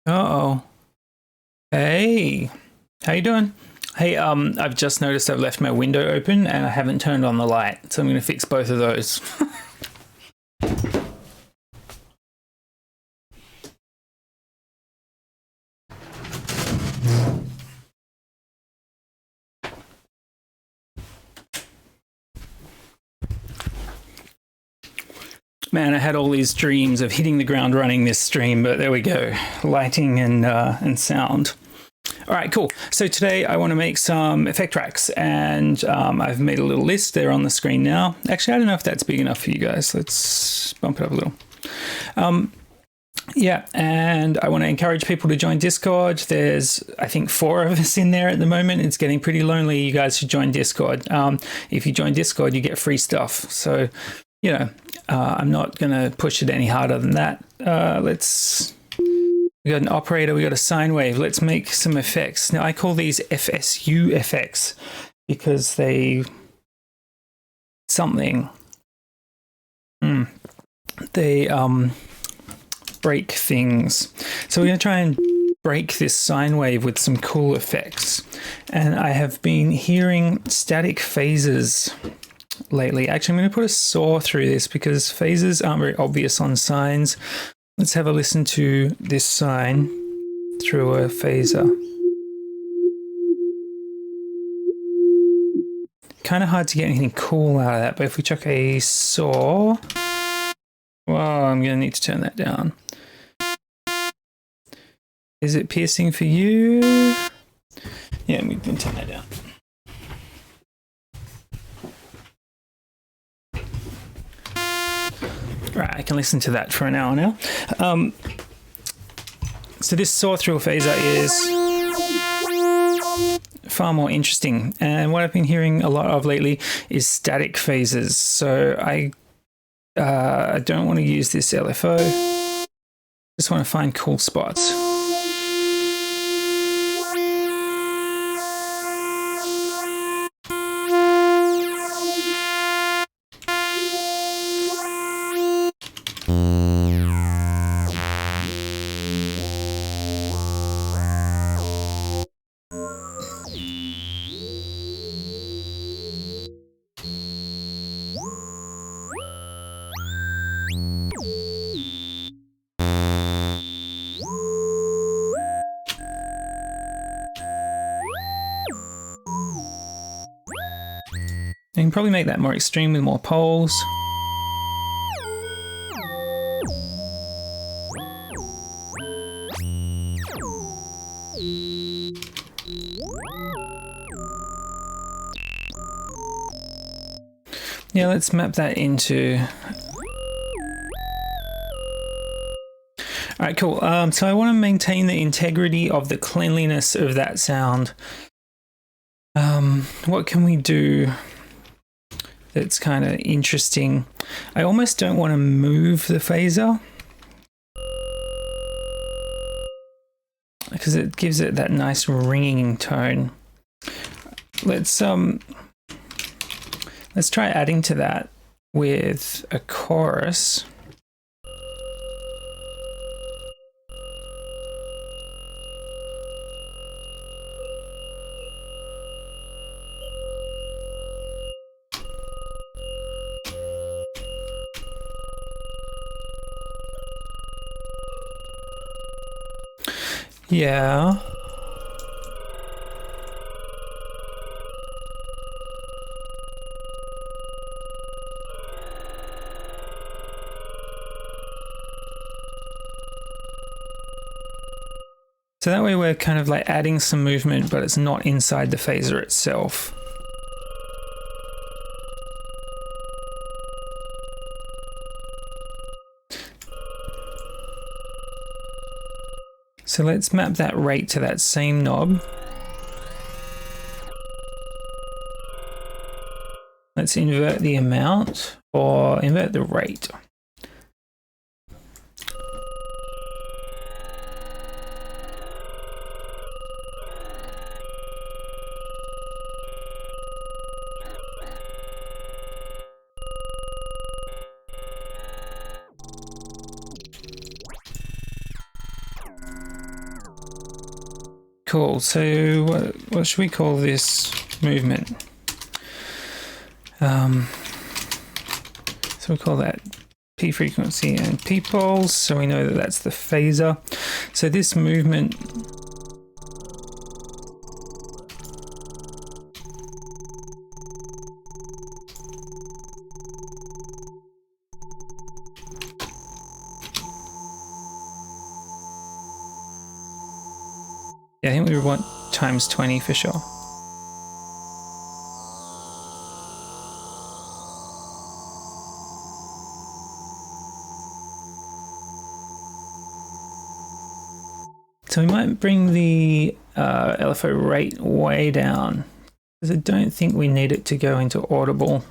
Uh-oh. Hey, how you doing? Hey, I've just noticed I've left my window open and I haven't turned on the light, so I'm going to fix both of those. Man, I had all these dreams of hitting the ground running this stream, but there we go. Lighting and sound. All right, cool. So today I want to make some effect tracks, and I've made a little list. They're on the screen now. Actually, I don't know if that's big enough for you guys. Let's bump it up a little. Yeah, and I want to encourage people to join Discord. There's, I think, 4 of us in there at the moment. It's getting pretty lonely. You guys should join Discord. If you join Discord, you get free stuff. So, you know, I'm not going to push it any harder than that. We got an operator, we got a sine wave. Let's make some effects. Now, I call these FSU effects because they break things. So we're going to try and break this sine wave with some cool effects. And I have been hearing static phases lately. Actually, I'm going to put a saw through this because phases aren't very obvious on sines. Let's have a listen to this sine through a phaser. Kind of hard to get anything cool out of that, but if we chuck a saw... Well, I'm going to need to turn that down. Is it piercing for you? Yeah, we can turn that down. Right, I can listen to that for an hour now. So this saw through a phaser is far more interesting. And what I've been hearing a lot of lately is static phases. So I don't want to use this LFO. Just want to find cool spots. You can probably make that more extreme with more poles. Yeah, let's map that into... All right, cool. So I want to maintain the integrity of the cleanliness of that sound. What can we do that's kind of interesting? I almost don't want to move the phaser because it gives it that nice ringing tone. Let's try adding to that with a chorus. Yeah. So that way we're kind of like adding some movement, but it's not inside the phaser itself. So let's map that rate to that same knob. Let's invert the amount or invert the rate. Thank you. Cool. So what should we call this movement? So we'll call that P frequency and P poles. So we know that that's the phaser. So this movement I think we want times 20 for sure. So we might bring the LFO rate way down because I don't think we need it to go into audible.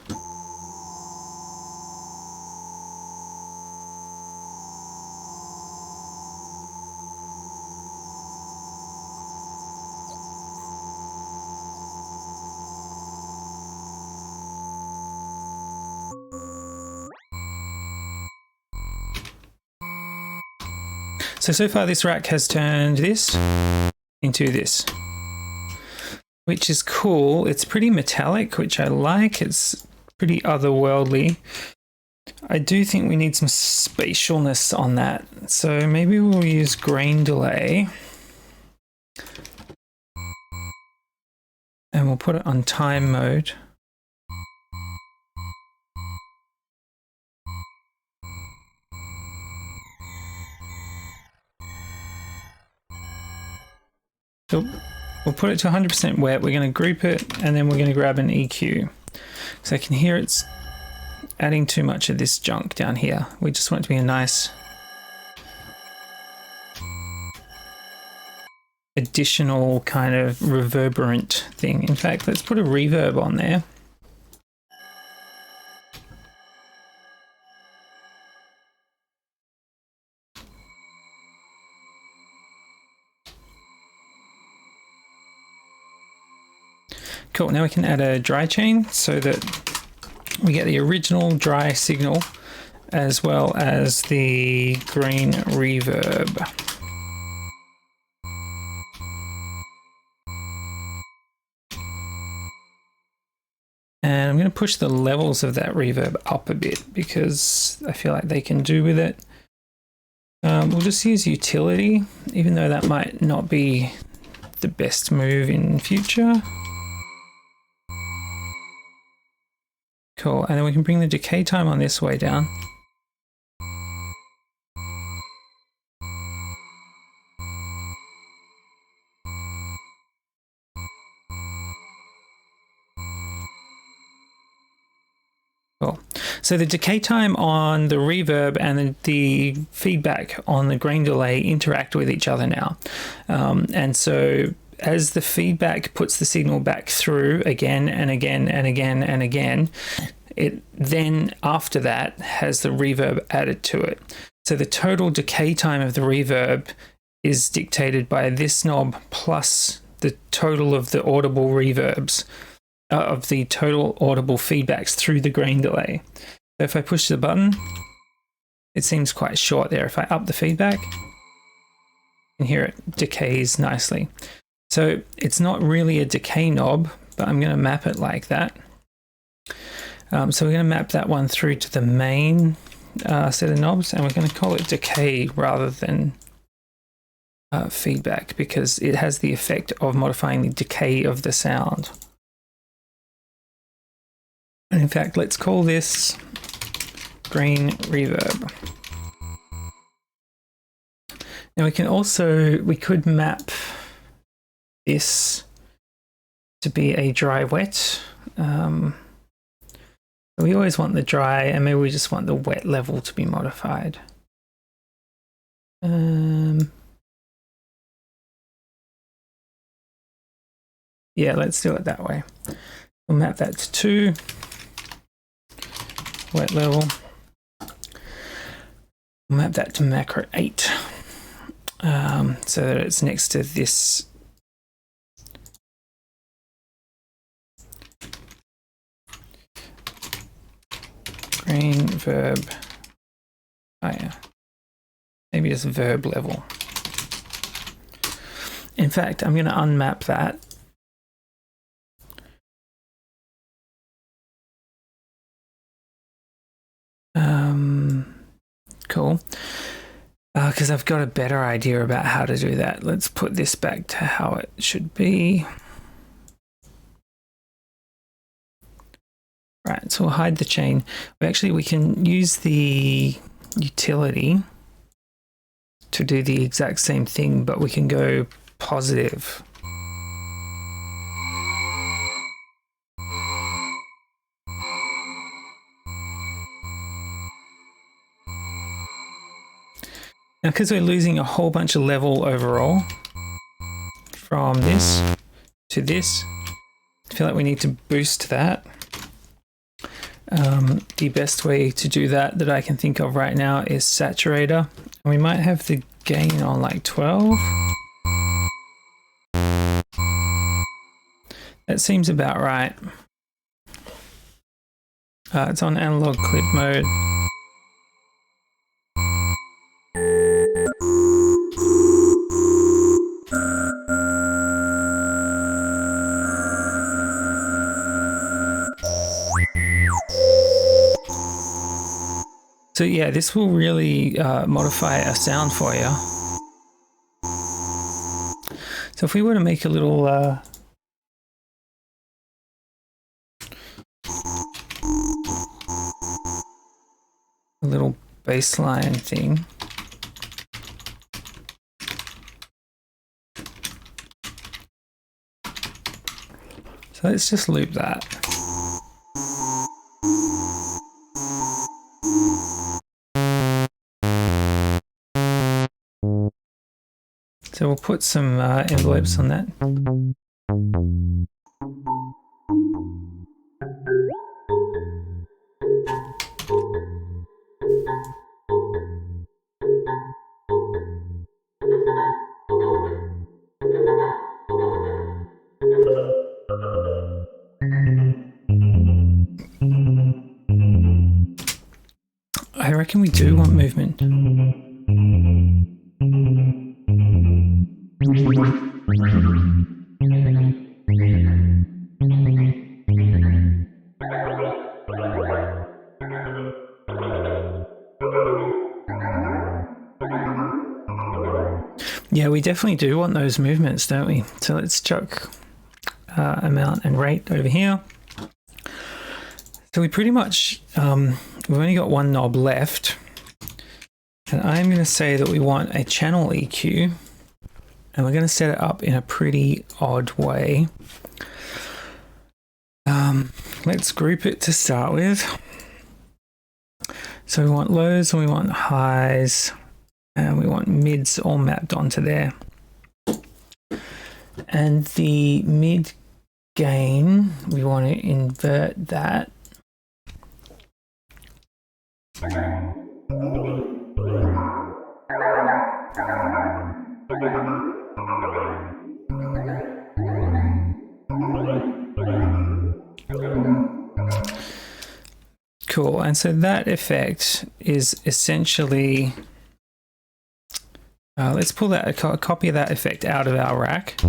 So far this rack has turned this into this, which is cool. It's pretty metallic, which I like. It's pretty otherworldly. I do think we need some spatialness on that. So maybe we'll use grain delay. And we'll put it on time mode. So we'll put it to 100% wet. We're going to group it and then we're going to grab an EQ. So I can hear it's adding too much of this junk down here. We just want it to be a nice additional kind of reverberant thing. In fact, let's put a reverb on there. Cool, now we can add a dry chain so that we get the original dry signal as well as the green reverb. And I'm going to push the levels of that reverb up a bit because I feel like they can do with it. We'll just use utility, even though that might not be the best move in future. Cool, and then we can bring the decay time on this way down. Cool. So the decay time on the reverb and the feedback on the grain delay interact with each other now. And so as the feedback puts the signal back through again and again and again and again, it then after that has the reverb added to it. So the total decay time of the reverb is dictated by this knob plus the total of the audible reverbs, of the total audible feedbacks through the grain delay. So if I push the button, it seems quite short there. If I up the feedback, you can hear it decays nicely. So it's not really a decay knob, but I'm going to map it like that. So we're going to map that one through to the main set of knobs, and we're going to call it decay rather than feedback because it has the effect of modifying the decay of the sound. And in fact, let's call this green reverb. Now we can also, we could map this to be a dry wet. We always want the dry, and maybe we just want the wet level to be modified. Yeah, let's do it that way. We'll map that to 2. Wet level. We'll map that to macro 8. So that it's next to this green verb. Oh yeah. Maybe just verb level. In fact, I'm going to unmap that. Cool. Because I've got a better idea about how to do that. Let's put this back to how it should be. Right, so we'll hide the chain. We can use the utility to do the exact same thing, but we can go positive. Now, because we're losing a whole bunch of level overall from this to this, I feel like we need to boost that. The best way to do that I can think of right now is Saturator. And we might have the gain on like 12. That seems about right. It's on analog clip mode. So yeah, this will really modify a sound for you. So if we were to make a little bass line thing. So let's just loop that. So we'll put some envelopes on that. I reckon we do want movement. Yeah, we definitely do want those movements, don't we? So let's chuck amount and rate over here. So we pretty much, we've only got one knob left. And I'm going to say that we want a channel EQ. And we're going to set it up in a pretty odd way. Let's group it to start with. So we want lows and we want highs. And we want mids all mapped onto there. And the mid gain, we want to invert that. Cool, and so that effect is essentially, let's pull that, a copy of that effect out of our rack.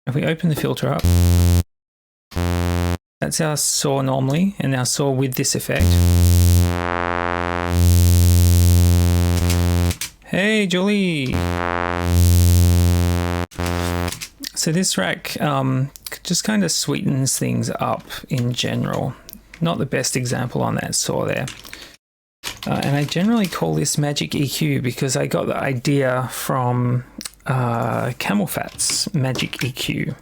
If we open the filter up, that's our saw normally, and our saw with this effect. Hey, Julie! So this rack just kind of sweetens things up in general. Not the best example on that saw there. And I generally call this Magic EQ because I got the idea from Camel Fat's Magic EQ.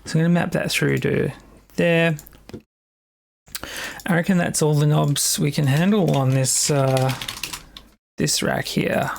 So I'm going to map that through to there. I reckon that's all the knobs we can handle on this this rack here.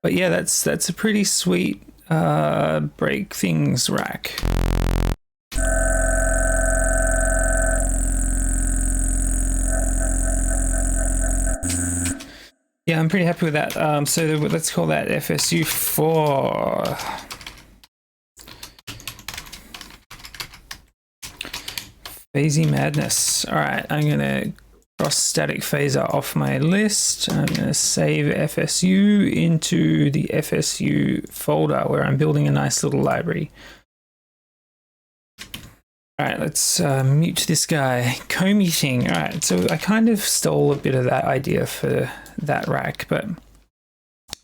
But yeah, that's a pretty sweet break things rack. Yeah, I'm pretty happy with that. So let's call that FSU 4. Phasey Madness. All right, I'm going to cross static phaser off my list. I'm going to save FSU into the FSU folder where I'm building a nice little library. All right, let's mute this guy. Comey thing. All right, so I kind of stole a bit of that idea for that rack, but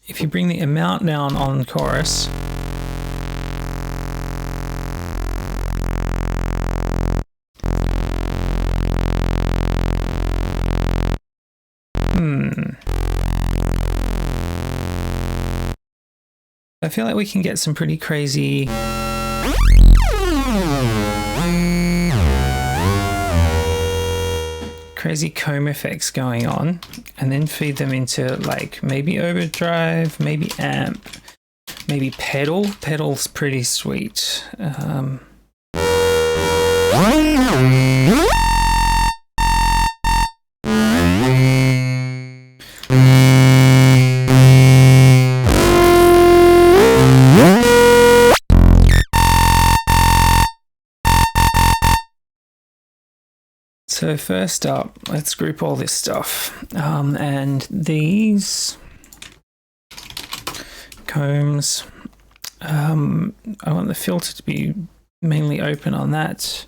if you bring the amount down on chorus, I feel like we can get some pretty crazy comb effects going on, and then feed them into like maybe overdrive, maybe amp, maybe pedal. Pedal's pretty sweet. So first up, let's group all this stuff. And these combs, I want the filter to be mainly open on that.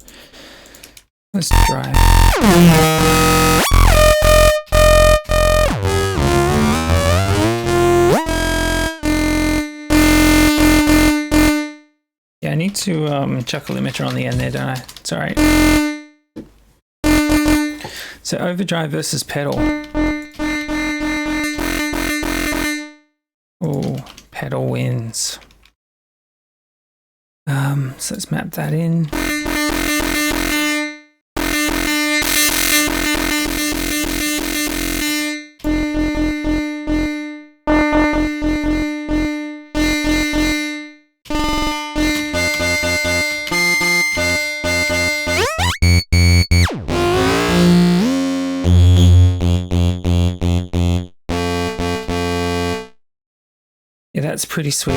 Let's try. Yeah, I need to chuck a limiter on the end there, don't I? It's all right. So overdrive versus pedal. Oh, pedal wins. So let's map that in. Yeah, that's pretty sweet.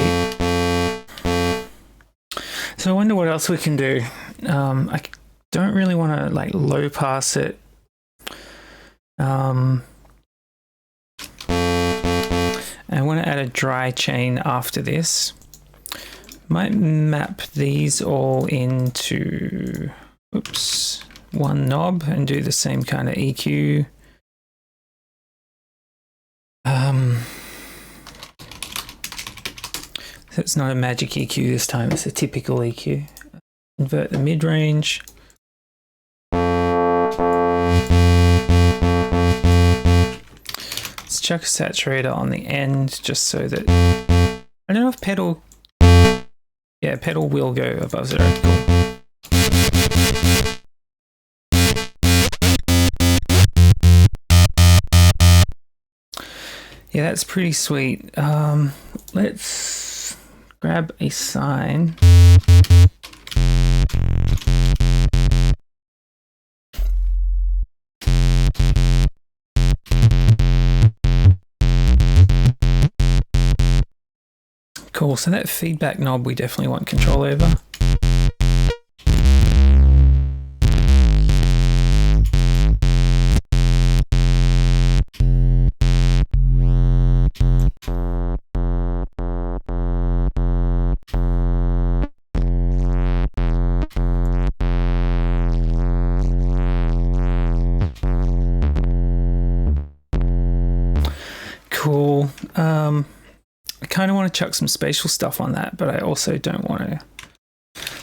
So I wonder what else we can do. I don't really want to like low pass it. I want to add a dry chain after this. Might map these all into, oops, one knob and do the same kind of EQ. So it's not a magic EQ this time, it's a typical EQ. Invert the mid-range. Let's chuck a saturator on the end just so that, I don't know if pedal, yeah, pedal will go above 0. Cool. Yeah, that's pretty sweet. Let's grab a sine. Cool, so that feedback knob we definitely want control over. Cool. I kind of want to chuck some spatial stuff on that, but I also don't want to.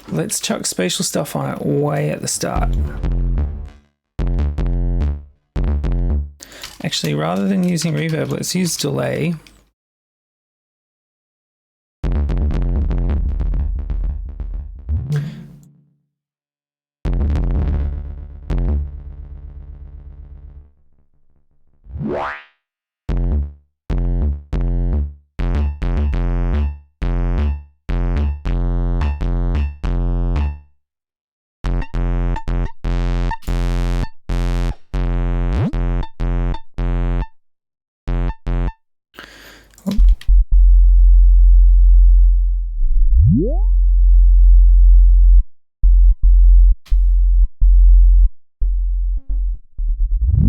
Let's chuck spatial stuff on it way at the start. Actually, rather than using reverb, let's use delay.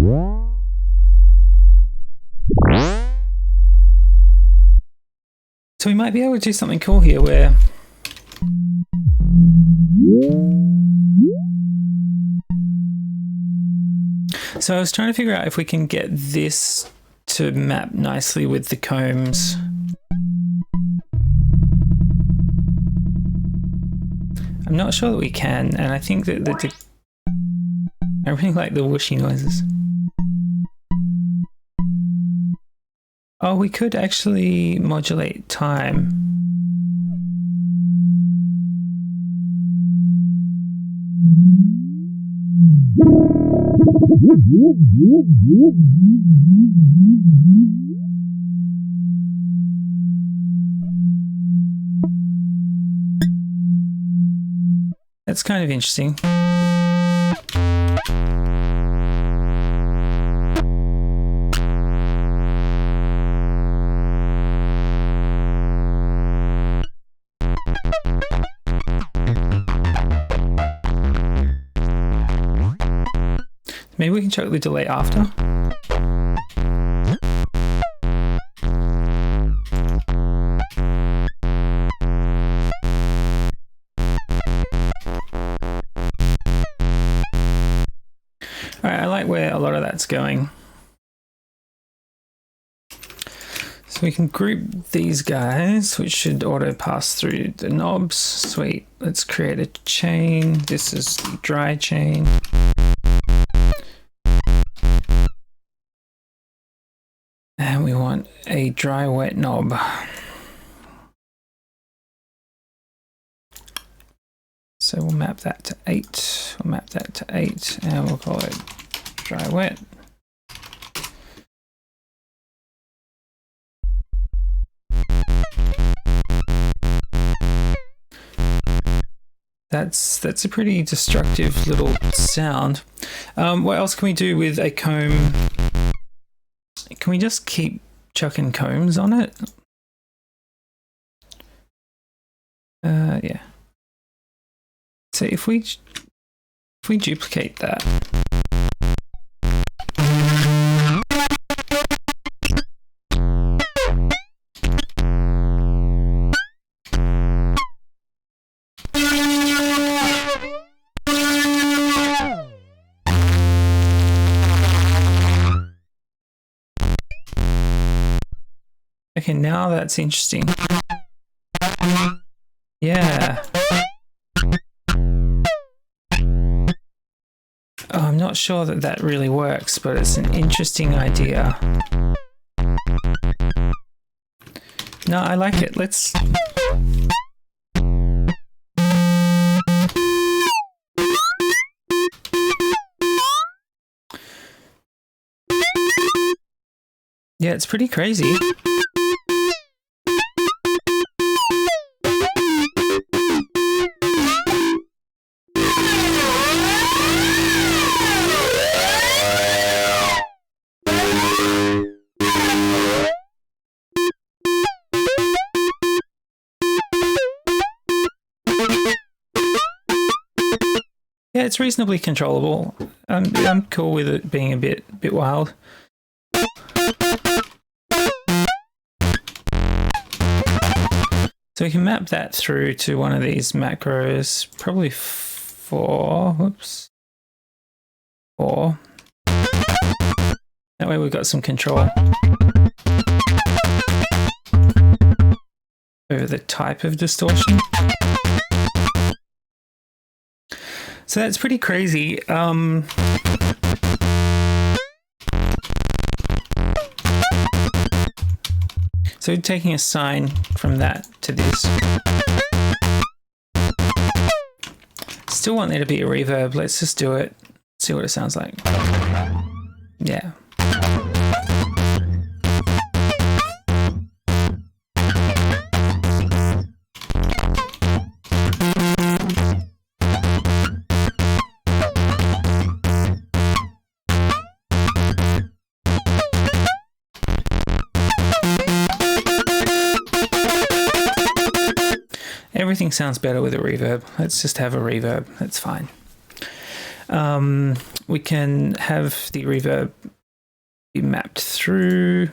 So we might be able to do something cool here where so I was trying to figure out if we can get this to map nicely with the combs. I'm not sure that we can, and I think that I really like the whooshy noises. Oh, we could actually modulate time. That's kind of interesting. Maybe we can check the delay after. Alright, I like where a lot of that's going. So we can group these guys, which should auto pass through the knobs. Sweet. Let's create a chain. This is the dry chain. And we want a dry wet knob. So we'll map that to 8. We'll map that to 8 and we'll call it dry wet. That's a pretty destructive little sound. What else can we do with a comb? Can we just keep chucking combs on it? Yeah. So if we duplicate that. Okay, now that's interesting. Yeah. Oh, I'm not sure that that really works, but it's an interesting idea. No, I like it. Let's... Yeah, it's pretty crazy. Yeah, it's reasonably controllable. I'm cool with it being a bit wild. So we can map that through to one of these macros, probably 4. Whoops. 4. That way we've got some control over the type of distortion. So that's pretty crazy. So taking a sine from that to this. Still want there to be a reverb. Let's just do it. See what it sounds like. Yeah. Everything sounds better with a reverb. Let's just have a reverb. That's fine. We can have the reverb be mapped through.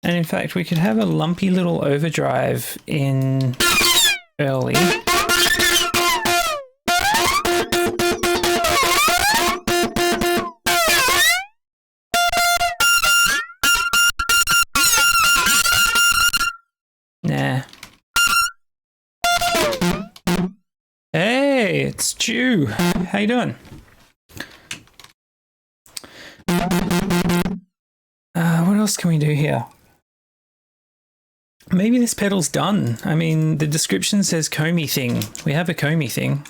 And in fact, we could have a lumpy little overdrive in early. Nah. Hey, it's Stu. How you doing? What else can we do here? Maybe this pedal's done. I mean, the description says Comey thing. We have a Comey thing.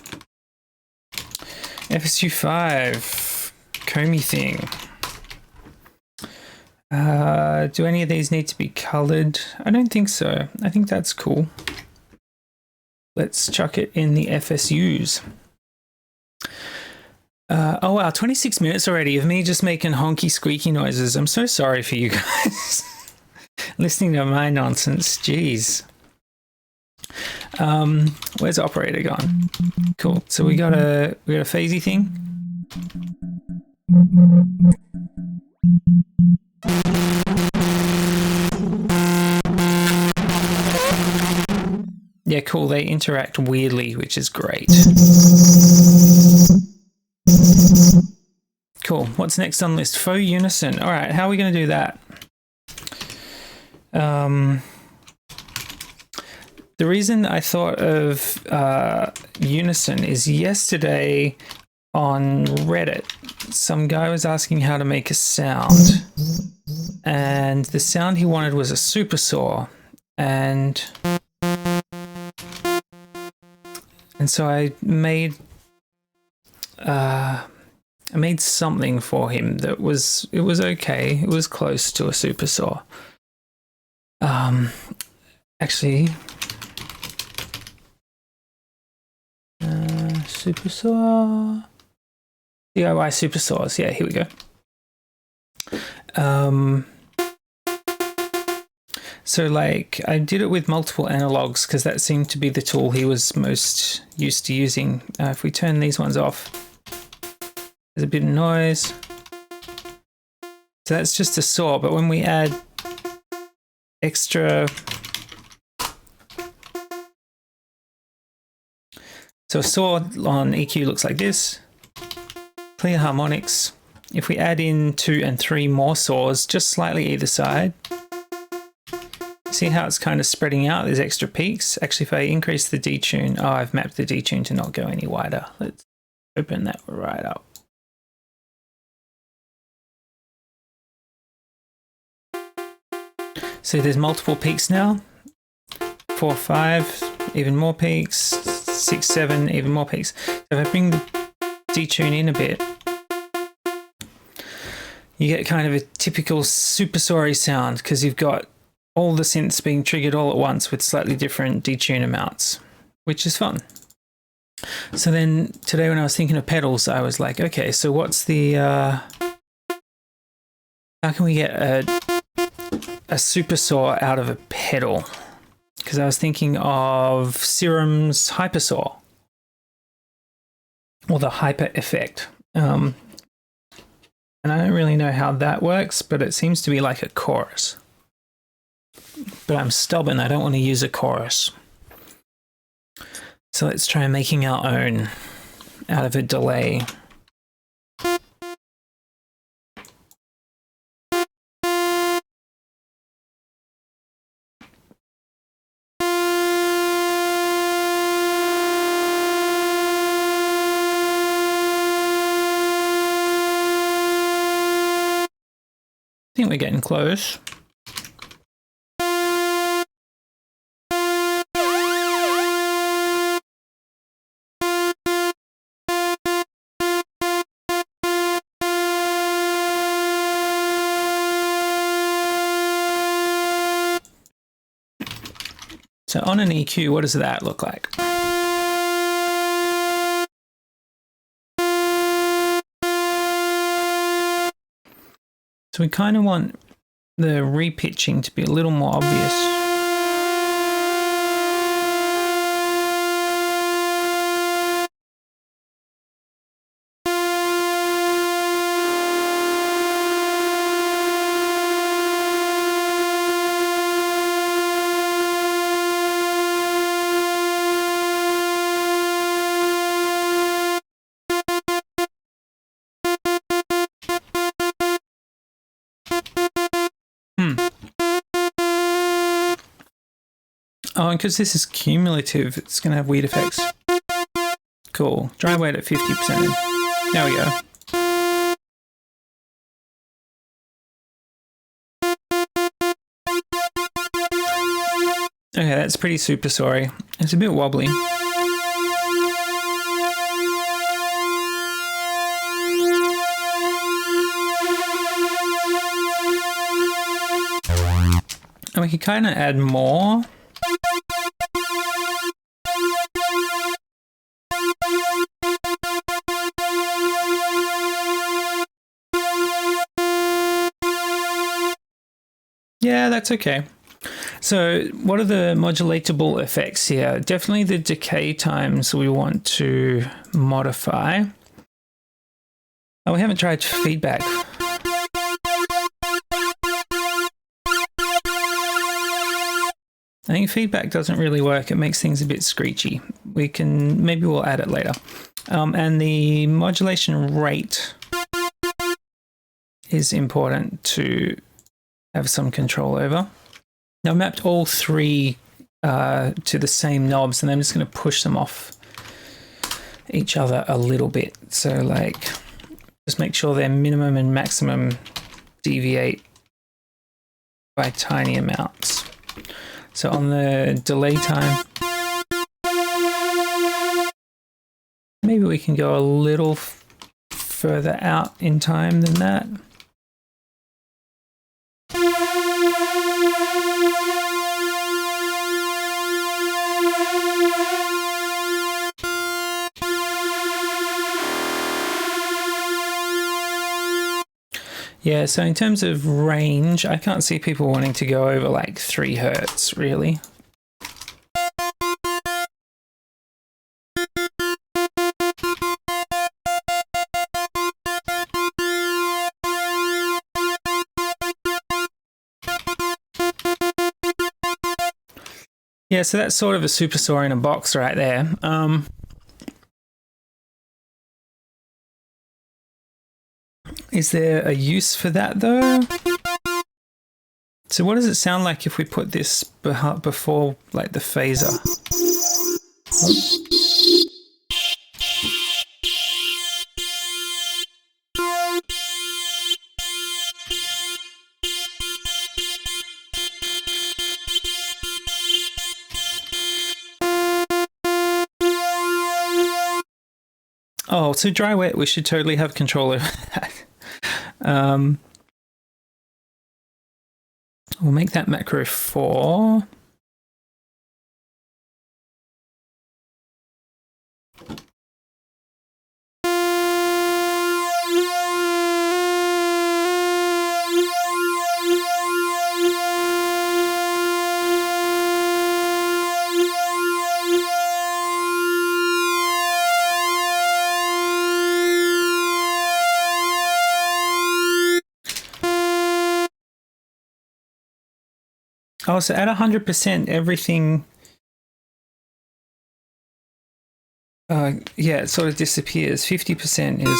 FSU 5. Comey thing. Do any of these need to be colored? I don't think so. I think that's cool. Let's chuck it in the FSUs. Oh wow, 26 minutes already of me just making honky squeaky noises. I'm so sorry for you guys. Listening to my nonsense, jeez. Where's operator gone? Cool. So we got a phasey thing. Yeah, cool. They interact weirdly, which is great. Cool. What's next on the list? Faux unison. All right. How are we going to do that? The reason I thought of unison is yesterday on Reddit, some guy was asking how to make a sound, and the sound he wanted was a super saw, and so I made something for him that was okay. It was close to a super saw. Actually, super saw, DIY super saws. Yeah, here we go. So like I did it with multiple analogs because that seemed to be the tool he was most used to using. If we turn these ones off, there's a bit of noise. So that's just a saw, but when we add extra, so a saw on EQ looks like this. Clear harmonics. If we add in 2 and 3 more saws, just slightly either side, see how it's kind of spreading out? There's extra peaks. Actually, if I increase the detune, oh, I've mapped the detune to not go any wider. Let's open that right up. So there's multiple peaks now. 4, 5, even more peaks. 6, 7, even more peaks. So if I bring the detune in a bit, you get kind of a typical super sorry sound because you've got all the synths being triggered all at once with slightly different detune amounts, which is fun. So then today when I was thinking of pedals, I was like, okay, so what's the, how can we get a super saw out of a pedal? Because I was thinking of Serum's Hypersaw, or the Hyper Effect. And I don't really know how that works, but it seems to be like a chorus. But I'm stubborn, I don't want to use a chorus. So let's try making our own out of a delay. I think we're getting close. So on an EQ, what does that look like? So we kind of want the repitching to be a little more obvious. Oh, and because this is cumulative, it's going to have weird effects. Cool. Dry weight at 50%. There we go. Okay, that's pretty super sorry. It's a bit wobbly. And we can kind of add more. Yeah, that's okay. So what are the modulatable effects here? Definitely the decay times we want to modify. Oh, we haven't tried feedback. I think feedback doesn't really work. It makes things a bit screechy. Maybe we'll add it later. And the modulation rate is important to have some control over. Now I've mapped all three to the same knobs, and I'm just going to push them off each other a little bit. So like, just make sure their minimum and maximum deviate by tiny amounts. So on the delay time, maybe we can go a little further out in time than that. Yeah, so in terms of range, I can't see people wanting to go over like 3 Hertz, really. Yeah, so that's sort of a supersaw in a box right there. Is there a use for that though? So what does it sound like if we put this before like the phaser? Oh, so dry wet, we should totally have control over that. We'll make that macro 4. Oh, so at 100%, everything, yeah, it sort of disappears. 50% is...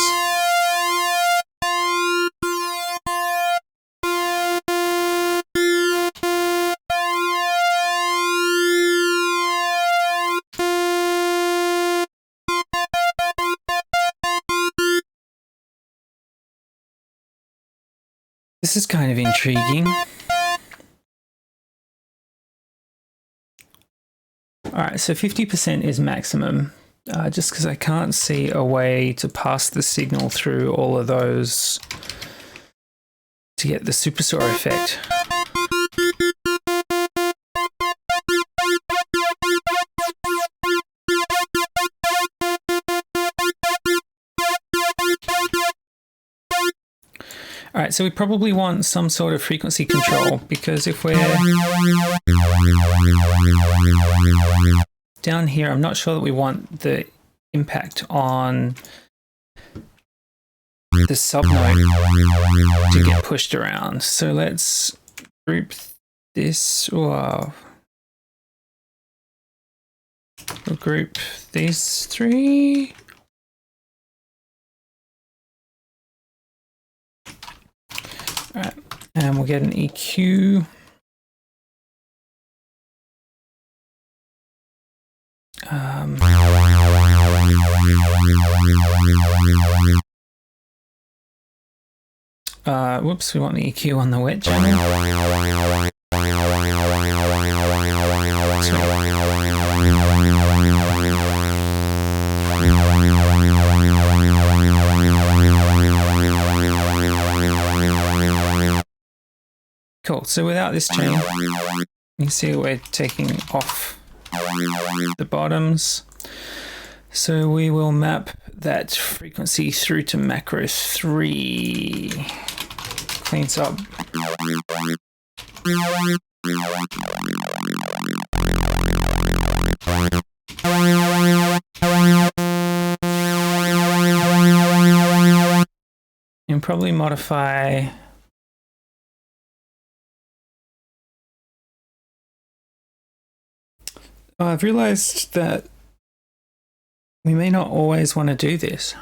This is kind of intriguing. All right, so 50% is maximum, just because I can't see a way to pass the signal through all of those to get the supersaw effect. All right, so we probably want some sort of frequency control, because if we're down here, I'm not sure that we want the impact on the subnote to get pushed around. So let's group this. Wow. We'll group these three. All right, and we'll get an EQ. Whoops, we want the EQ on the wet channel. Cool, so without this chain, you can see we're taking off the bottoms. So we will map that frequency through to macro 3. Cleans up. And probably modify I've realized that we may not always want to do this.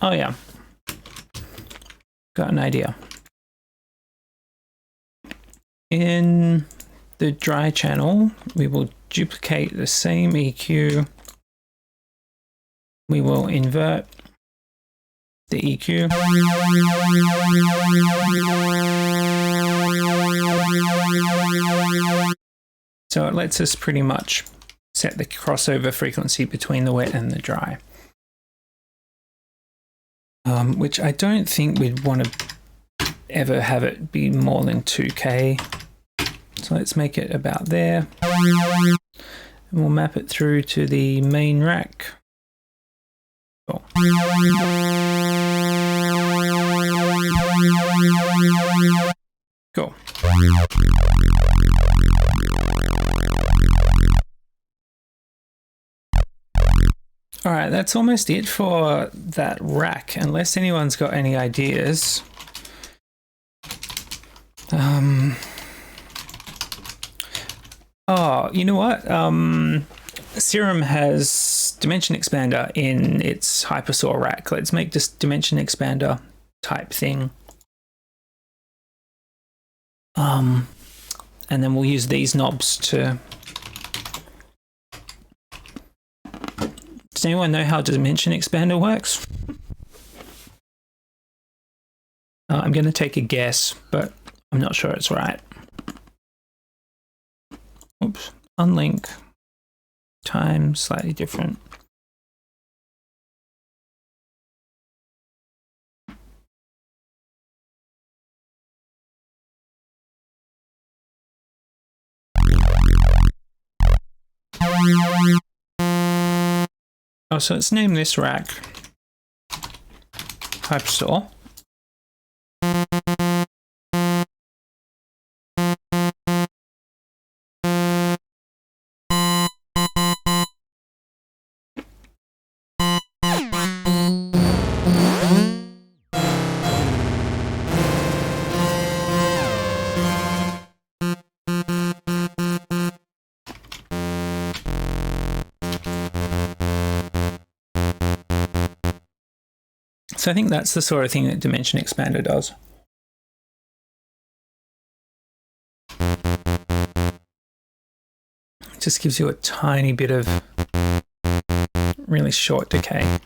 Oh yeah, got an idea. In the dry channel, we will duplicate the same EQ. We will invert the EQ. So it lets us pretty much set the crossover frequency between the wet and the dry. Which I don't think we'd want to ever have it be more than 2K. So let's make it about there. And we'll map it through to the main rack. Cool. Cool. All right, that's almost it for that rack, unless anyone's got any ideas. Oh, you know what? Serum has dimension expander in its hypersaw rack. Let's make this dimension expander type thing. And then we'll use these knobs to... Does anyone know how dimension expander works? I'm going to take a guess, but I'm not sure it's right. Oops, unlink, time, slightly different. Oh, so let's name this rack Hypersaw. So I think that's the sort of thing that Dimension Expander does. It just gives you a tiny bit of really short decay.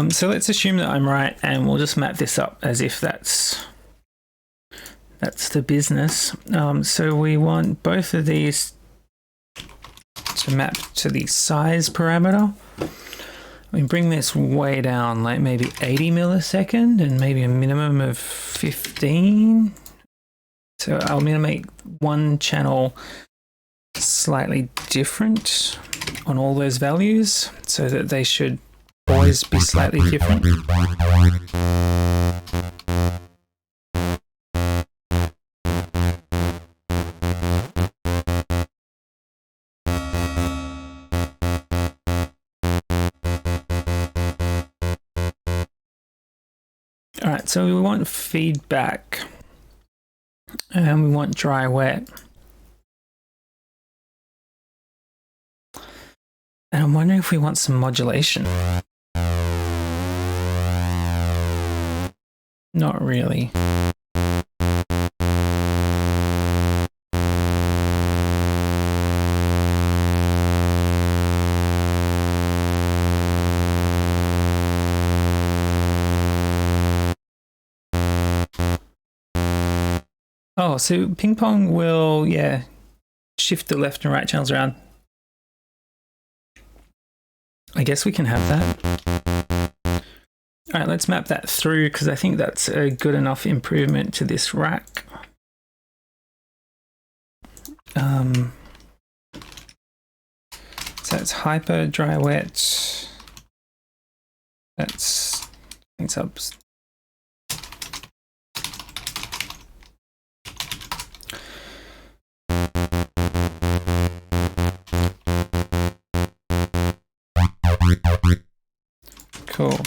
So let's assume that I'm right, and we'll just map this up as if that's the business. So we want both of these to map to the size parameter. We bring this way down, like maybe 80 millisecond and maybe a minimum of 15. So I'm going to make one channel slightly different on all those values so that they should always be slightly different. All right, so we want feedback and we want dry wet. And I'm wondering if we want some modulation. Not really. Oh, so ping pong will, yeah, shift the left and right channels around. I guess we can have that. All right, let's map that through because I think that's a good enough improvement to this rack. So it's hyper, dry, wet. That's, I think it's up. Cool.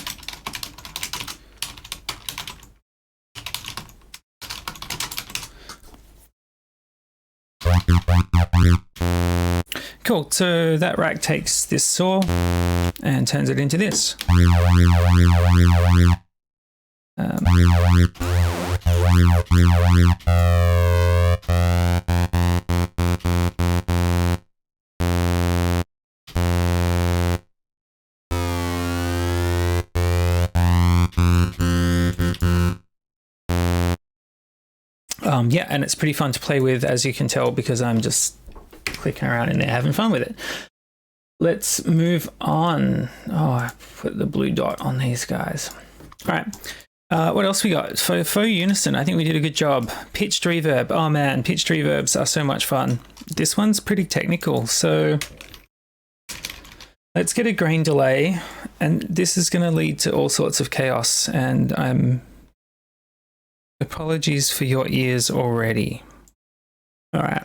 Cool, so that rack takes this saw and turns it into this. Yeah, and it's pretty fun to play with, as you can tell, because I'm just clicking around in there having fun with it. Let's move on. Oh, I put the blue dot on these guys. All right, what else we got? For faux unison, I think we did a good job. Pitched reverb. Oh man, pitched reverbs are so much fun. This one's pretty technical, so let's get a grain delay, and this is going to lead to all sorts of chaos, and apologies for your ears already. All right.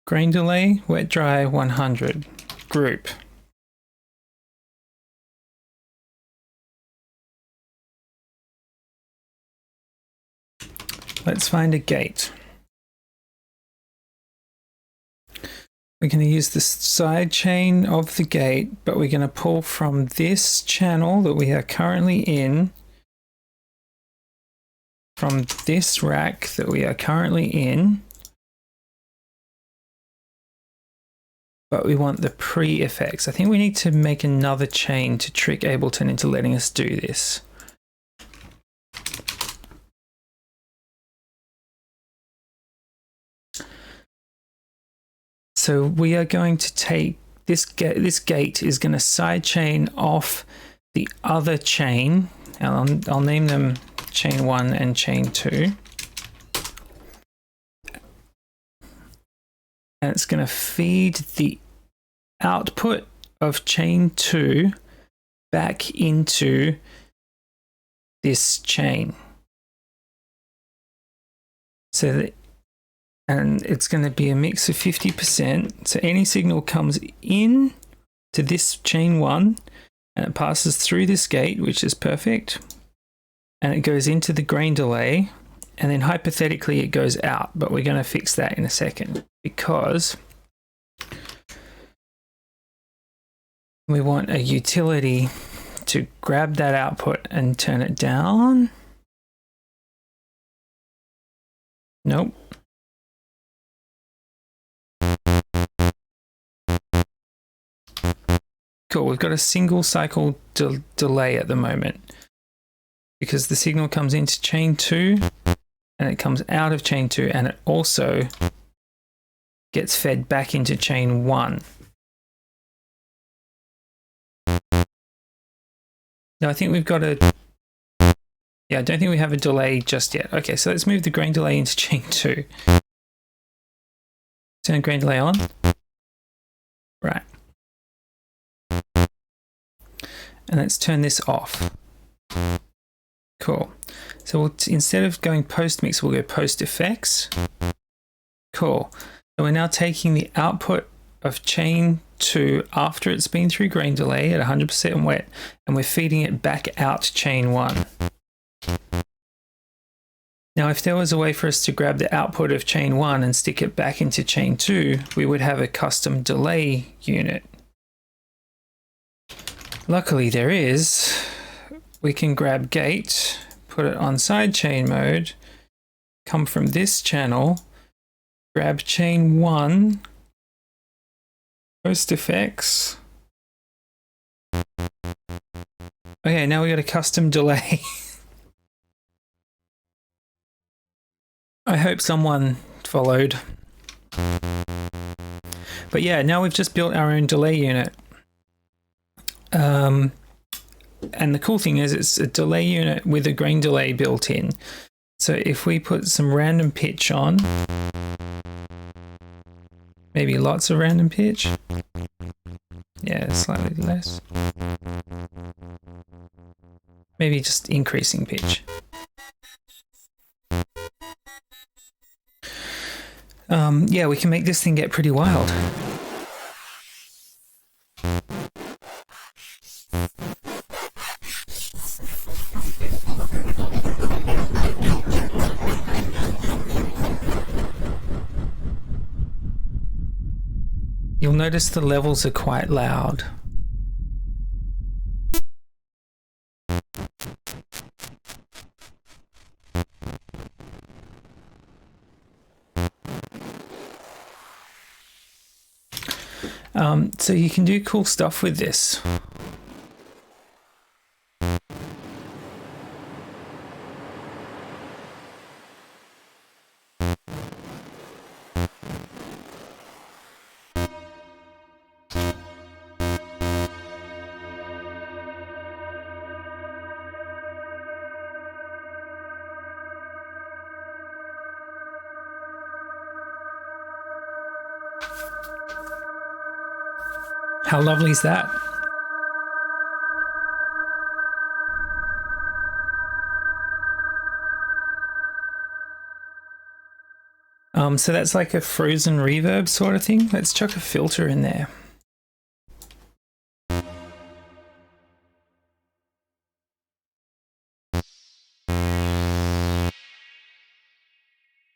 Grain delay, wet dry 100. Group. Let's find a gate. We're going to use the side chain of the gate, but we're going to pull from this channel that we are currently in, from this rack that we are currently in, but we want the pre-effects. I think we need to make another chain to trick Ableton into letting us do this. So we are going to take this gate is going to sidechain off the other chain, and I'll name them chain 1 and chain 2. And it's going to feed the output of chain 2 back into this chain. So that, and it's going to be a mix of 50%. So any signal comes in to this chain 1 and it passes through this gate, which is perfect. And it goes into the grain delay, and then hypothetically it goes out, but we're going to fix that in a second because we want a utility to grab that output and turn it down. Nope. Cool, we've got a single cycle delay at the moment because the signal comes into chain 2 and it comes out of chain 2 and it also gets fed back into chain 1. No, I think we've got a... Yeah, I don't think we have a delay just yet. Okay, so let's move the grain delay into chain 2. Turn grain delay on. Right. And let's turn this off. Cool. So instead of going post mix, we'll go post effects. Cool. So we're now taking the output of chain 2 after it's been through grain delay at 100% wet, and we're feeding it back out chain 1. Now, if there was a way for us to grab the output of chain 1 and stick it back into chain 2, we would have a custom delay unit. Luckily there is. We can grab gate, put it on sidechain mode, come from this channel, grab chain 1, post effects. Okay, now we got a custom delay. I hope someone followed. But yeah, now we've just built our own delay unit. And the cool thing is it's a delay unit with a grain delay built in. So if we put some random pitch on, maybe lots of random pitch. Yeah, slightly less. Maybe just increasing pitch. Yeah, we can make this thing get pretty wild. You'll notice the levels are quite loud. So you can do cool stuff with this. How lovely is that? So that's like a frozen reverb sort of thing. Let's chuck a filter in there.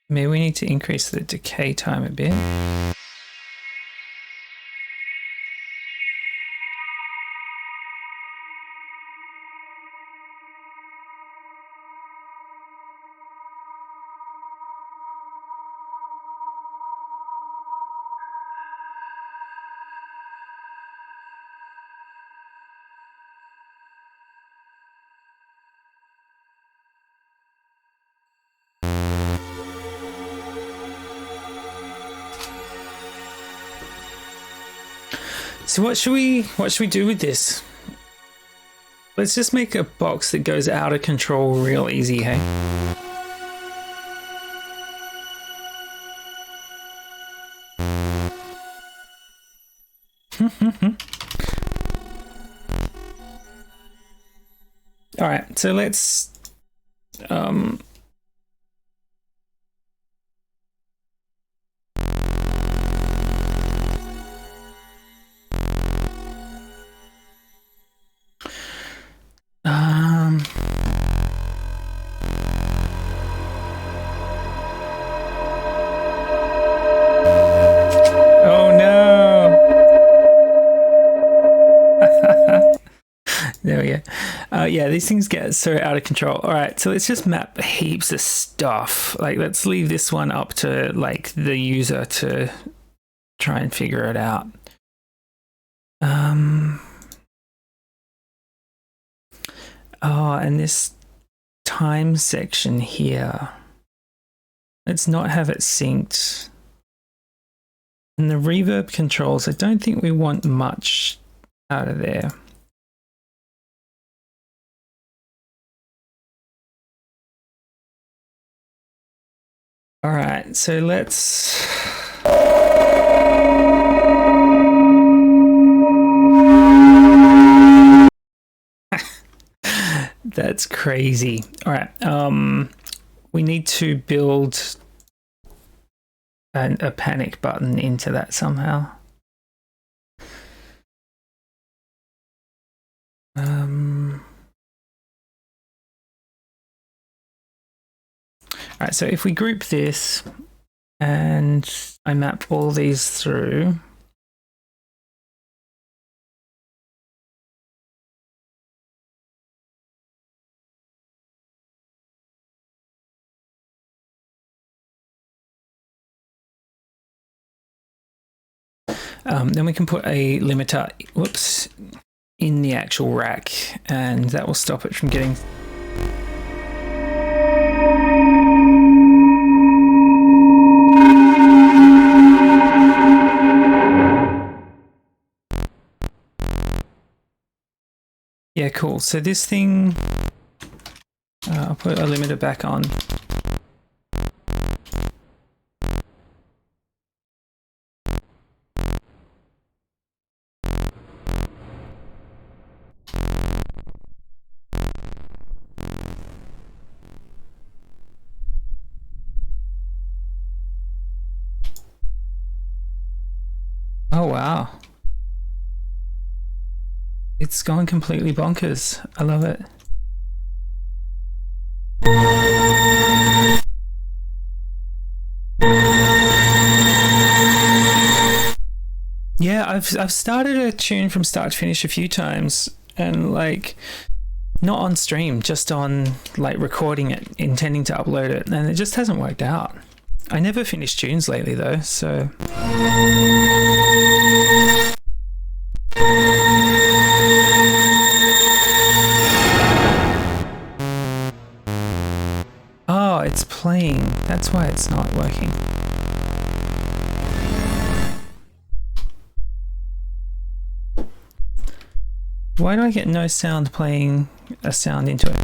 Maybe we need to increase the decay time a bit. So what should we do with this? Let's just make a box that goes out of control real easy, hey? All right, so let's oh no. There we go. Yeah, these things get so out of control. All right, so let's just map heaps of stuff. Like, let's leave this one up to like the user to try and figure it out. Oh, and this time section here. Let's not have it synced. And the reverb controls, I don't think we want much out of there. All right, so let's... That's crazy. All right, we need to build a panic button into that somehow. All right, so if we group this and I map all these through, then we can put a limiter, whoops, in the actual rack, and that will stop it from getting... Yeah, cool. So this thing, I'll put a limiter back on. Oh, wow. It's gone completely bonkers. I love it. Yeah, I've started a tune from start to finish a few times, and like not on stream, just on like recording it, intending to upload it, and it just hasn't worked out. I never finish tunes lately though, so... Oh, it's playing. That's why it's not working. Why do I get no sound playing a sound into it?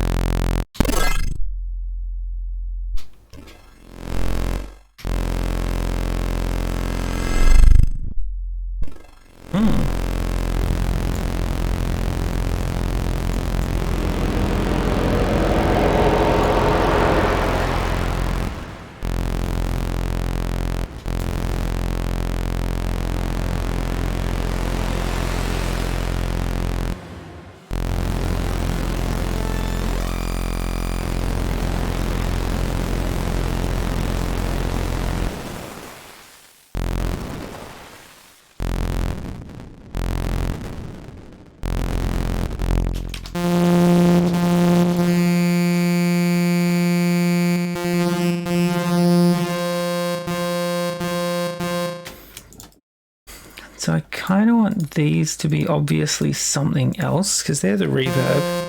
So I kind of want these to be obviously something else because they're the reverb.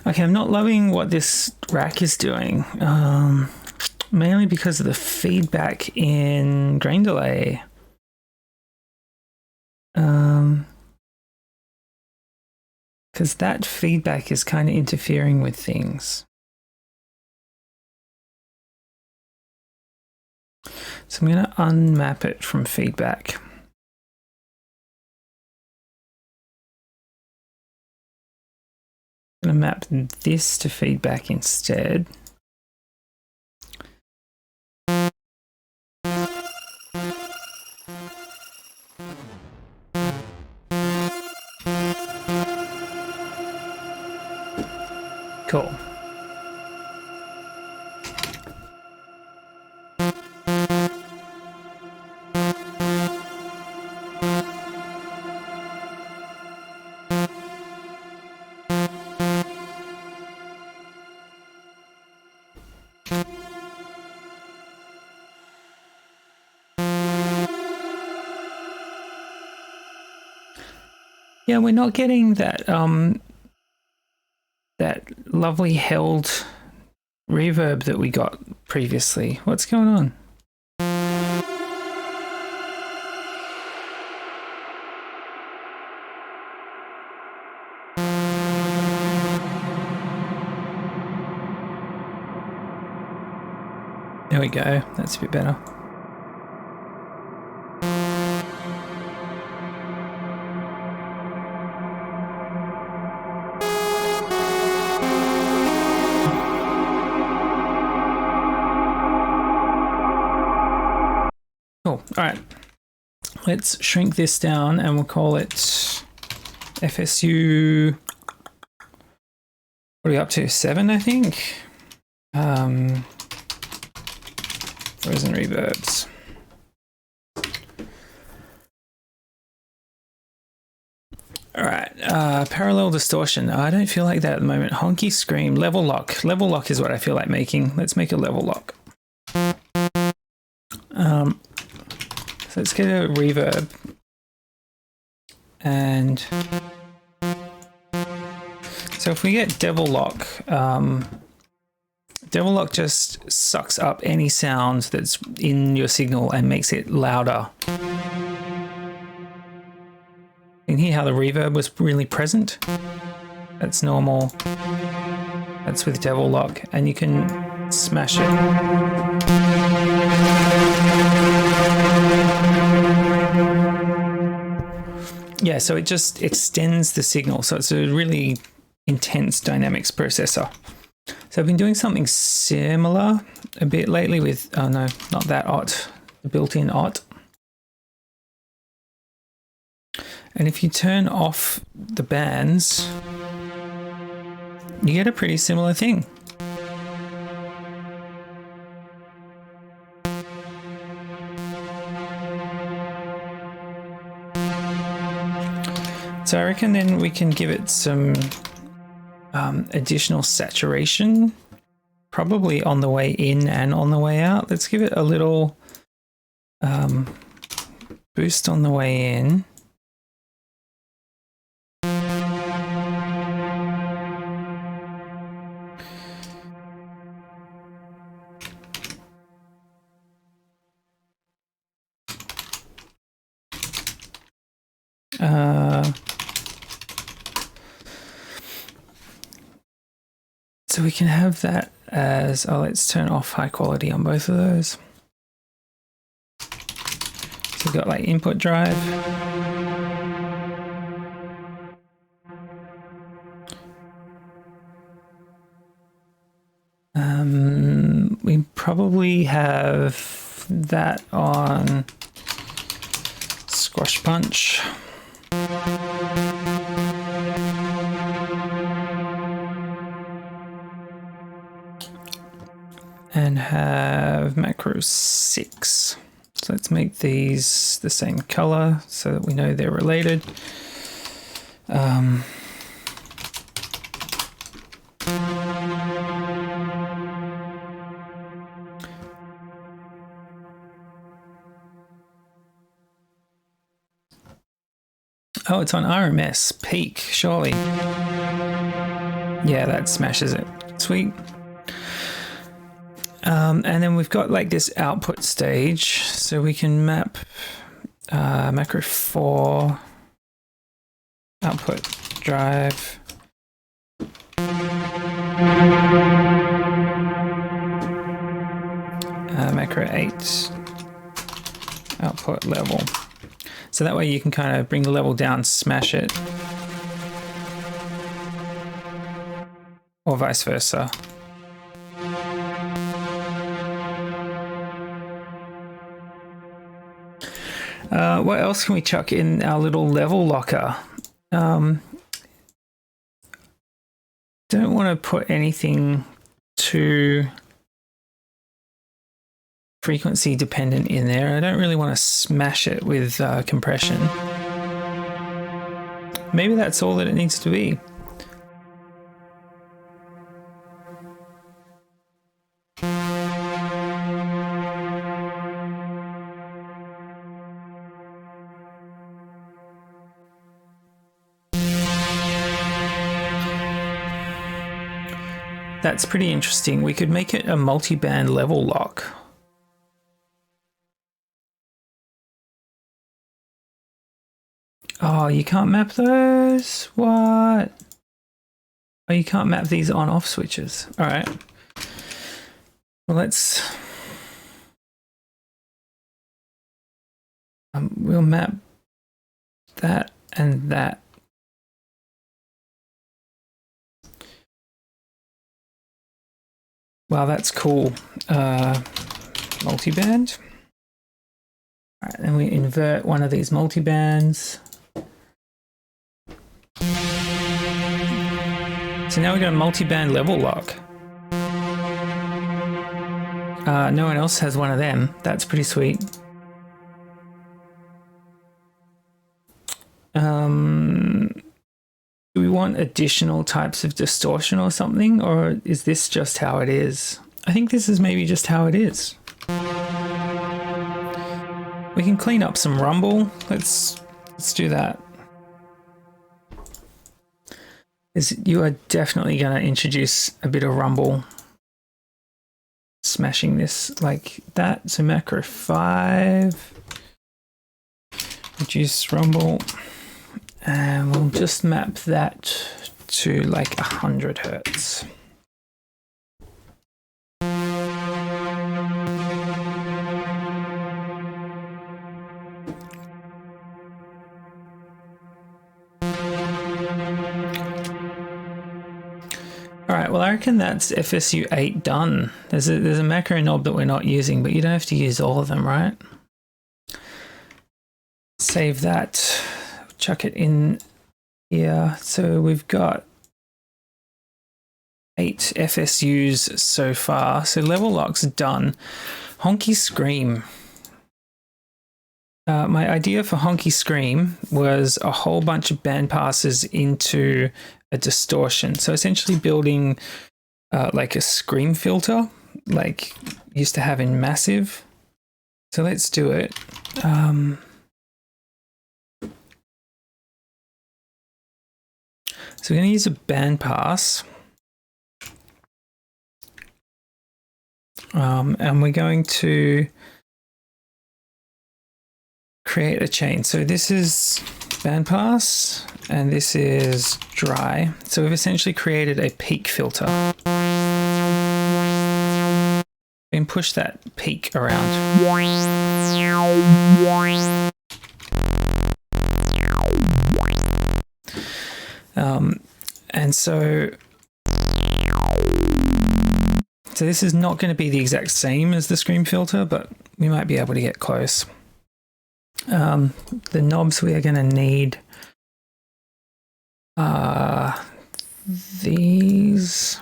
Okay, I'm not loving what this rack is doing. Mainly because of the feedback in grain delay. Because that feedback is kind of interfering with things. So I'm going to unmap it from feedback. I'm going to map this to feedback instead. Cool. Yeah, we're not getting that lovely held reverb that we got previously. What's going on? There we go. That's a bit better. Cool. All right. Let's shrink this down and we'll call it FSU. What are we up to? 7, I think. Frozen reverbs. All right, parallel distortion. I don't feel like that at the moment. Honky scream, level lock. Level lock is what I feel like making. Let's make a level lock. So let's get a reverb. And so if we get Devil Lock, Devil Lock just sucks up any sound that's in your signal and makes it louder. You can hear how the reverb was really present. That's normal. That's with Devil Lock, and you can smash it. Yeah, so it just extends the signal. So it's a really intense dynamics processor. So I've been doing something similar a bit lately with, oh no, not that OT, the built-in OT. And if you turn off the bands, you get a pretty similar thing. So I reckon then we can give it some additional saturation, probably on the way in and on the way out. Let's give it a little boost on the way in. So we can have that as, oh, let's turn off high quality on both of those. So we've got like input drive. We probably have that on Squash Punch. And have macro 6. So let's make these the same color so that we know they're related. Oh, it's on RMS peak, surely. Yeah, that smashes it. Sweet. And then we've got like this output stage, so we can map macro 4 output drive. Macro 8 output level. So that way you can kind of bring the level down, smash it, or vice versa. What else can we chuck in our little level locker? Don't want to put anything too frequency dependent in there. I don't really want to smash it with compression. Maybe that's all that it needs to be. That's pretty interesting. We could make it a multi-band level lock. Oh, you can't map those? What? Oh, you can't map these on-off switches. All right. Well, let's... we'll map that and that. Wow, that's cool. Multiband. All right, then we invert one of these multibands. So now we got a multiband level lock. No one else has one of them. That's pretty sweet. Do we want additional types of distortion or something, or is this just how it is? I think this is maybe just how it is. We can clean up some rumble. Let's do that. You are definitely going to introduce a bit of rumble. Smashing this like that. So macro 5. Reduce rumble. And we'll just map that to like 100 hertz. All right, well, I reckon that's FSU 8 done. There's a macro knob that we're not using, but you don't have to use all of them, right? Save that. Chuck it in here. So we've got 8 FSUs so far. So level lock's done. Honky Scream. My idea for Honky Scream was a whole bunch of band passes into a distortion. So essentially building like a scream filter, like used to have in Massive. So let's do it. So we're going to use a band pass. And we're going to create a chain. So this is band pass and this is dry. So we've essentially created a peak filter. We can push that peak around. And so this is not going to be the exact same as the scream filter, but we might be able to get close. The knobs we are going to need these.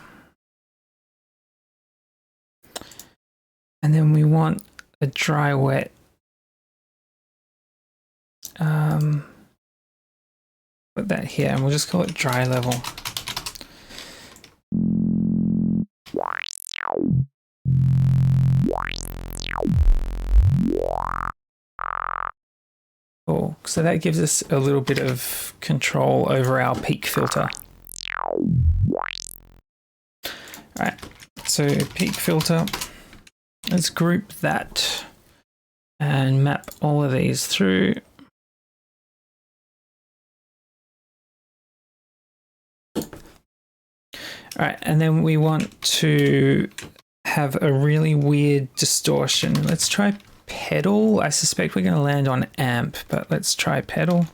And then we want a dry wet. Put that here and we'll just call it dry level. Cool. So that gives us a little bit of control over our peak filter. All right. So peak filter. Let's group that and map all of these through. All right, and then we want to have a really weird distortion. Let's try pedal. I suspect we're going to land on amp, but let's try pedal.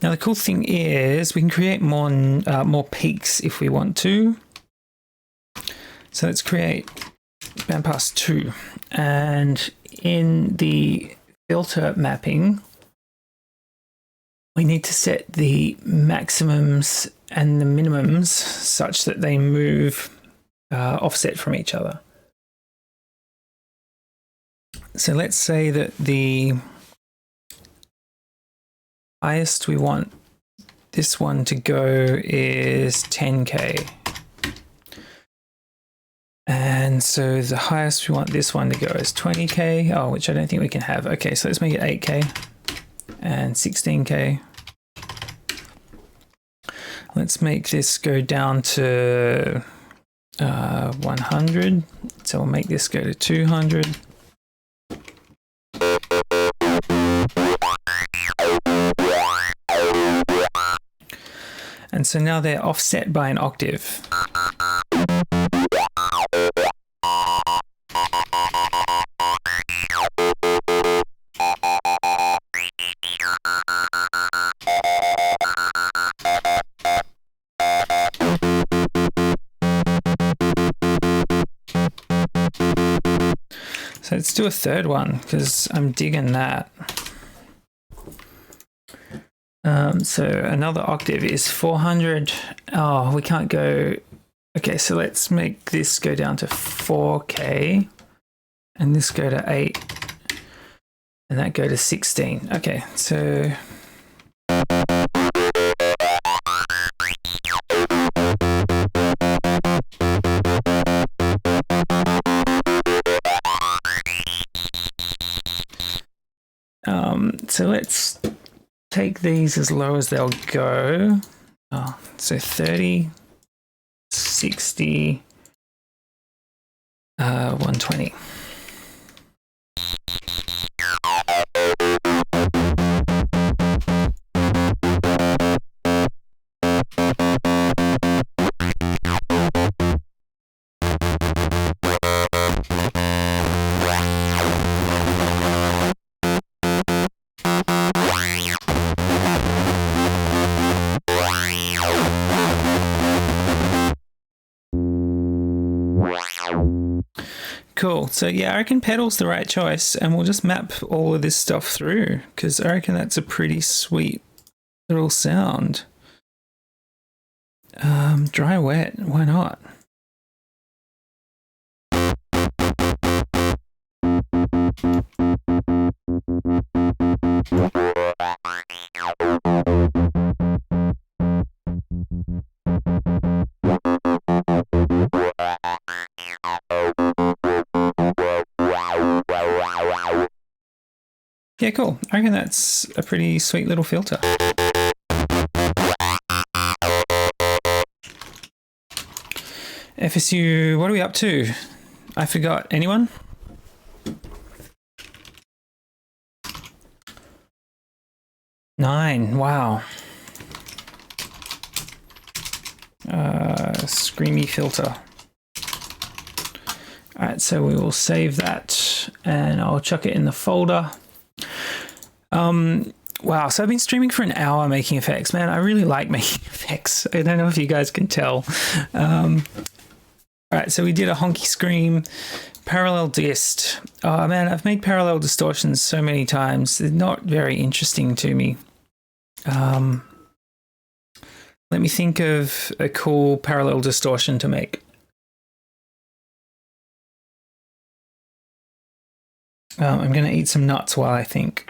Now the cool thing is we can create more peaks if we want to. So let's create bandpass 2, and in the filter mapping we need to set the maximums and the minimums such that they move offset from each other. So let's say that the highest we want this one to go is 10K. And so the highest we want this one to go is 20K. Oh, which I don't think we can have. Okay, so let's make it 8K and 16K. Let's make this go down to 100. So we'll make this go to 200. And so now they're offset by an octave. So let's do a third one because I'm digging that. So another octave is 400. Oh, we can't go. Okay, so let's make this go down to 4K and this go to 8 and that go to 16. Okay, so so let's take these as low as they'll go. Oh, so 30, 60, 120. Cool. So yeah, I reckon pedal's the right choice, and we'll just map all of this stuff through because I reckon that's a pretty sweet little sound. Dry wet, why not? Yeah, cool. I reckon that's a pretty sweet little filter. FSU, what are we up to? I forgot. Anyone? Nine. Wow. Screamy filter. All right, so we will save that and I'll chuck it in the folder. Wow, so I've been streaming for an hour making effects. Man, I really like making effects. I don't know if you guys can tell. All right, so we did a honky scream, parallel dist. Oh man, I've made parallel distortions so many times. They're not very interesting to me. Let me think of a cool parallel distortion to make. I'm going to eat some nuts while I think.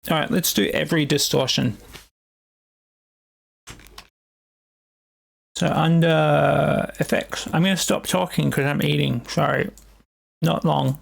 All right, let's do every distortion. So under effects, I'm going to stop talking because I'm eating. Sorry, not long.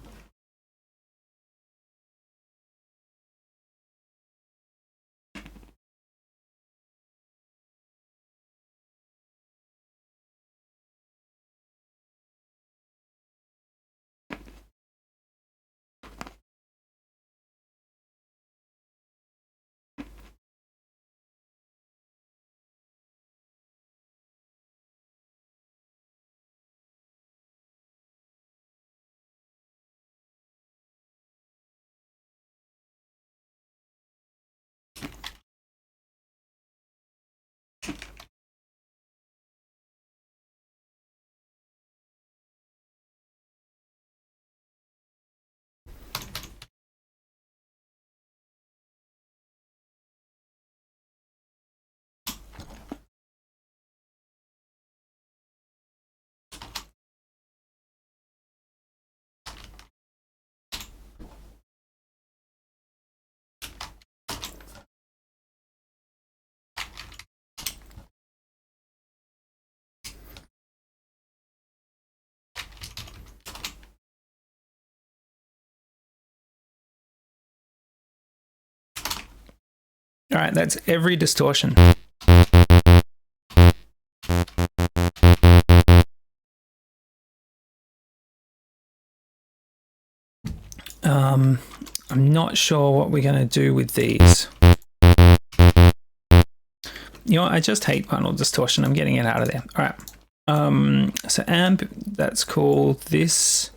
All right, that's every distortion. I'm not sure what we're going to do with these. You know what? I just hate final distortion. I'm getting it out of there. All right. So amp, that's cool. This.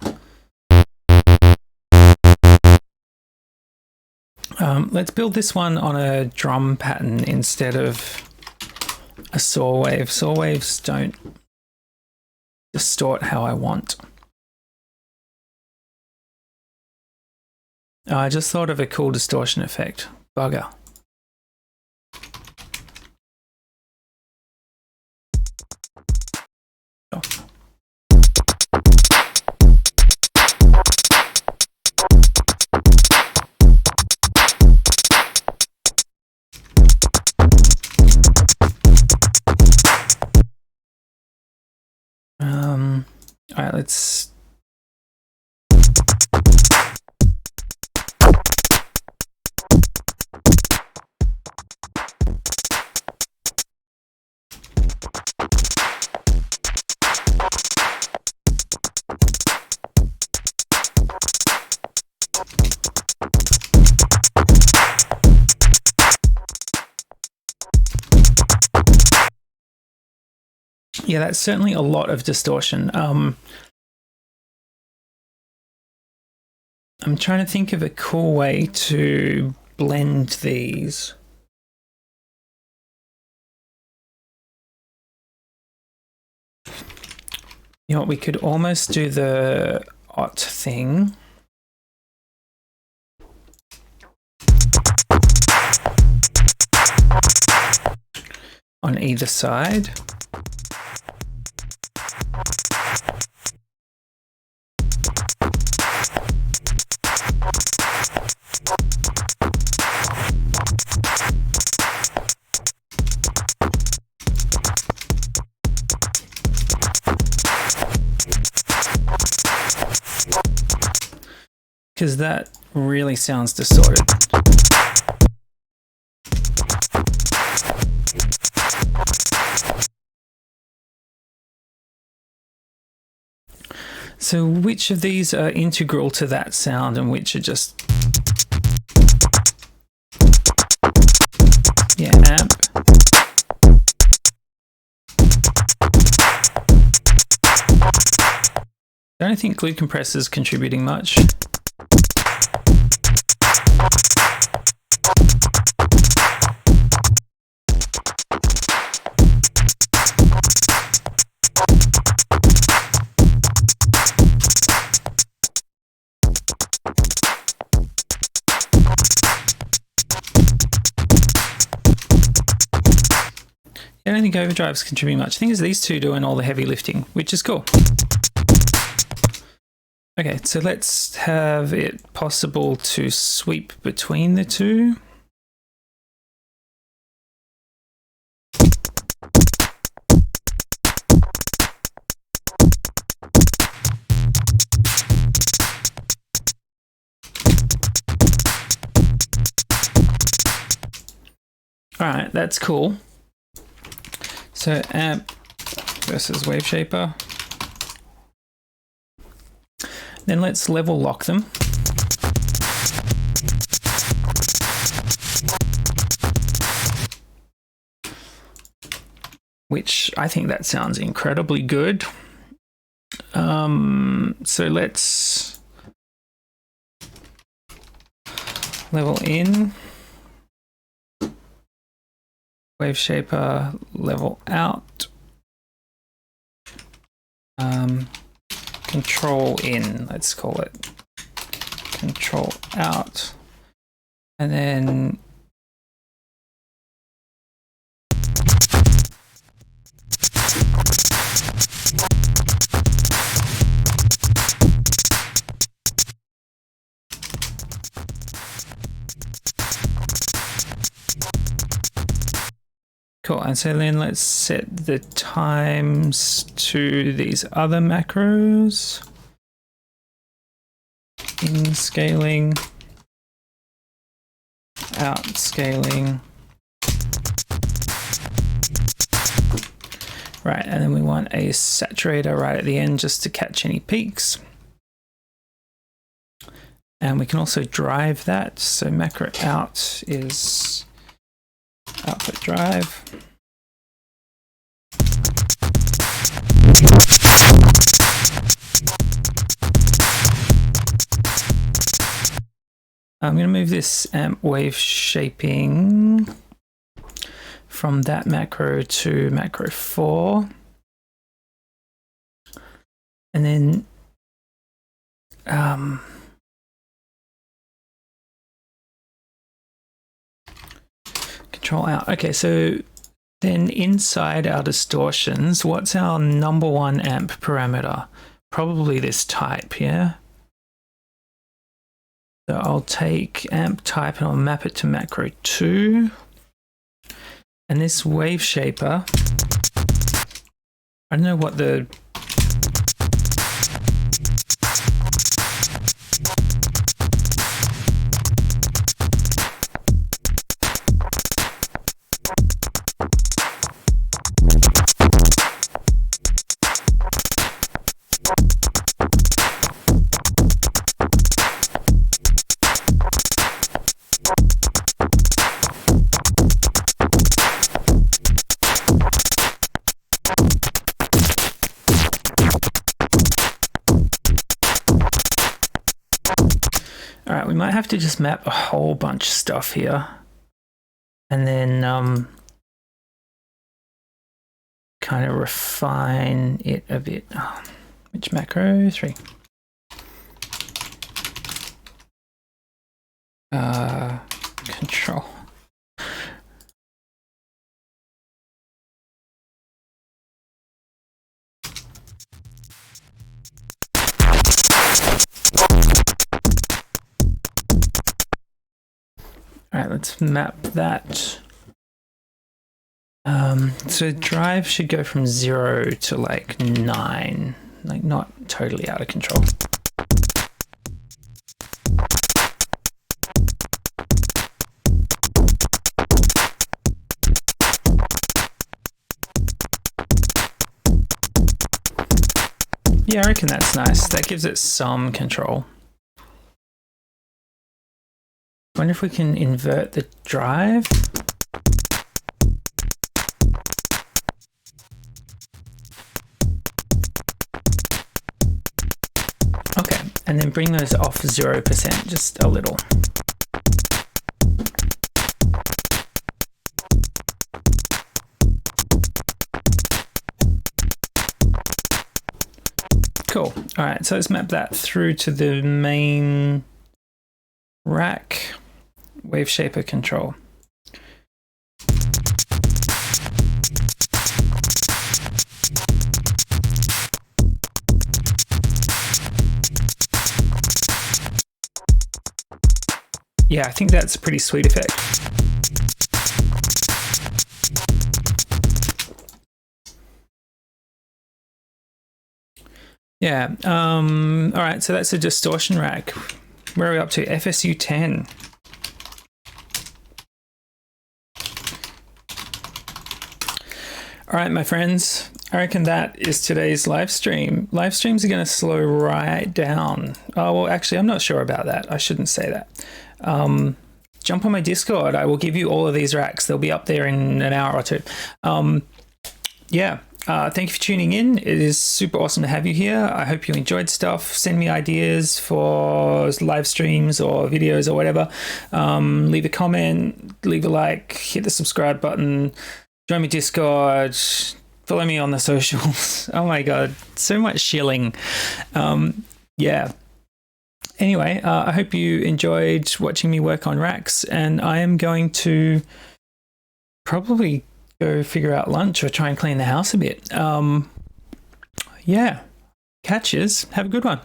Let's build this one on a drum pattern instead of a saw wave. Saw waves don't distort how I want. I just thought of a cool distortion effect. Bugger. Oh. All right, let's. Yeah, that's certainly a lot of distortion. I'm trying to think of a cool way to blend these. You know what, we could almost do the OT thing. On either side. Because that really sounds distorted. So which of these are integral to that sound and which are just... Yeah, amp. I don't think glue compressor is contributing much. I don't think overdrives contribute much. The thing is, these two doing all the heavy lifting, which is cool. Okay, so let's have it possible to sweep between the two. All right, that's cool. So amp versus wave shaper. Then let's level lock them. Which I think that sounds incredibly good. So let's level in. Wave shaper, level out. Control in, let's call it. Control out. And then cool, and so then let's set the times to these other macros. In scaling, out scaling, Right, and then we want a saturator right at the end just to catch any peaks. And we can also drive that. So macro out is output drive. I'm going to move this amp wave shaping from that macro to macro 4. And then control out. Okay, so then inside our distortions, what's our number one amp parameter? Probably this type, yeah? So I'll take amp type and I'll map it to macro 2. And this wave shaper, I don't know what the we might have to just map a whole bunch of stuff here and then kind of refine it a bit. Which macro? 3. Control. All right, let's map that. So drive should go from 0 to like 9, like not totally out of control. Yeah, I reckon that's nice. That gives it some control. Wonder if we can invert the drive. Okay, and then bring those off 0% just a little. Cool. All right, so let's map that through to the main rack. Wave shaper control. Yeah, I think that's a pretty sweet effect. Yeah, all right, so that's a distortion rack. Where are we up to? FSU 10. All right, my friends, I reckon that is today's live stream. Live streams are going to slow right down. Oh, well, actually, I'm not sure about that. I shouldn't say that. Jump on my Discord. I will give you all of these racks. They'll be up there in an hour or two. Yeah. Thank you for tuning in. It is super awesome to have you here. I hope you enjoyed stuff. Send me ideas for live streams or videos or whatever. Leave a comment, leave a like, hit the subscribe button, join my Discord, follow me on the socials. Oh my God, so much shilling. Yeah. Anyway, I hope you enjoyed watching me work on racks, and I am going to probably go figure out lunch or try and clean the house a bit. Yeah, catches. Have a good one.